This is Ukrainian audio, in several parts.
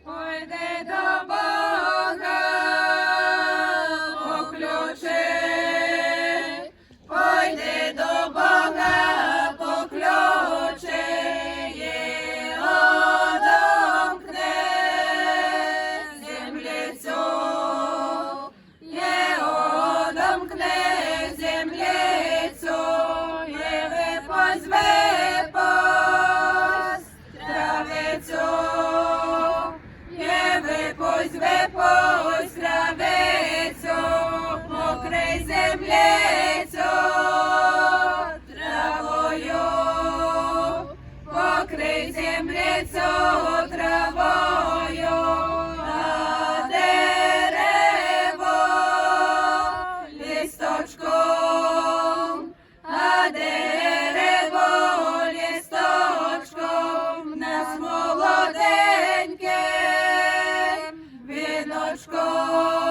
Пойде до Бога по ключі, пойде до Бога по ключі, одомкне землицю, одомкне землицю, позве пост травицю. Позве пусть травицю, покрий землицю травою, покрий землицю травою, а дерево листочком, а дерево листочком, нас молоденьке віночком,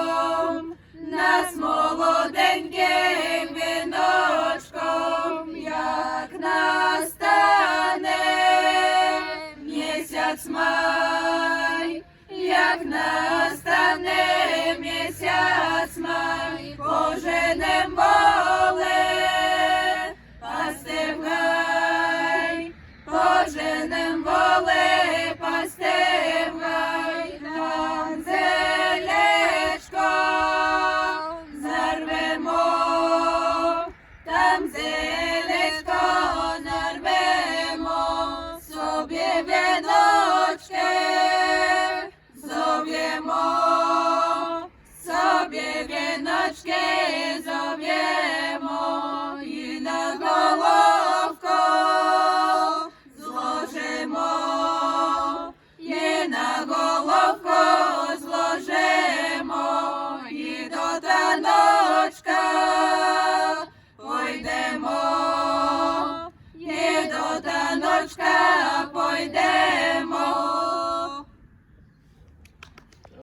нас молоденьким віночком, як настане місяць май, як настане місяць май, поженем воле пасти в гай, поженем воле пасти в гай, там там зелечко нарвемо, собі віночки зов'ємо, собі віночки зов'ємо, і на головку зложимо, і на головку зложимо, і до таночка пойдемо, і до таночка пойдемо.